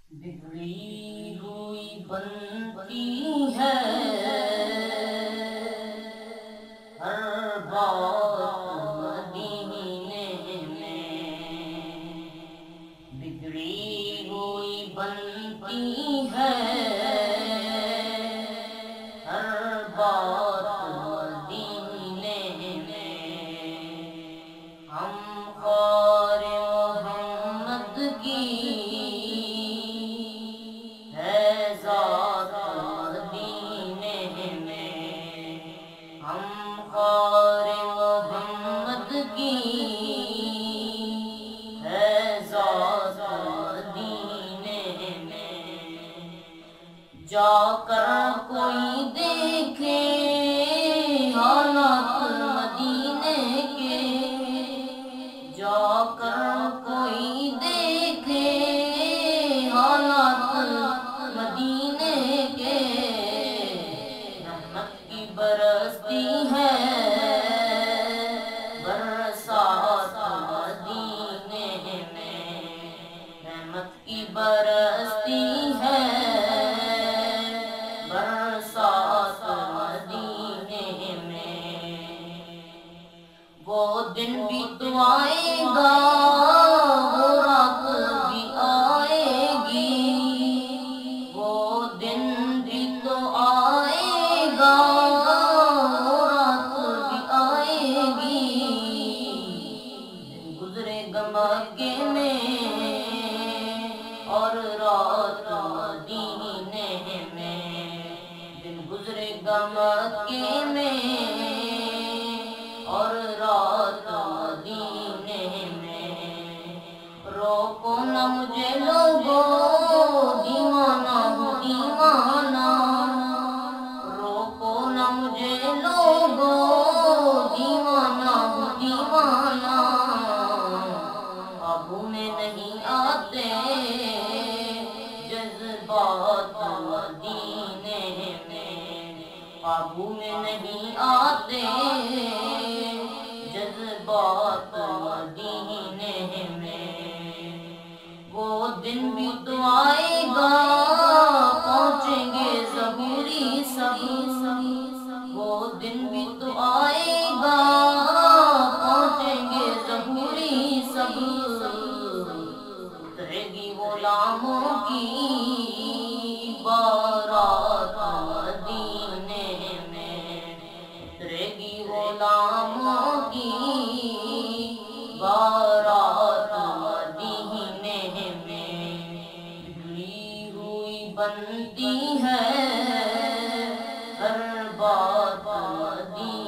بگڑی ہوئی بنتی ہے ہر بات مدینے میں، بگڑی ہوئی بنتی ہے ہر بات مدینے میں، ہم خار محمد کی ہے ذات مدینے میں، ہم خار محمد کی ہے ذات مدینے میں، جا کر کوئی دیکھے حالات مدینے کے، جا کر کوئی دیکھے حالات مدینے کے، رحمت کی برستی ہے برسات مدینے میں، رحمت کی برستی ہے برسات مدینے میں، وہ دن بھی تو آئے گا وہ رات بھی آئے گی، وہ دن بھی تو آئے گا وہ رات بھی آئے گی، دن گزرے گا مکے میں اور رات مدینے میں، دن گزرے گا مکے میں اور رات مدینے میں، روکو نہ مجھے لوگو دیوانہ ہوں دیوانہ، روکو نہ مجھے لوگو دیوانہ ہوں دیوانہ، قابو میں نہیں آتے جذبات مدینے میں، قابو میں نہیں آتے جذبات مدینے میں، وہ دن بھی تو آئے گا پہنچیں گے ظہوری سب، وہ دن بھی تو آئے گا پہنچیں گے ظہوری سب، اترے گی غلاموں کی بارات مدینے میں، اترے گی غلاموں کی بارات مدینے میں، بگڑی ہوئی بنتی ہے ہر بات مدینے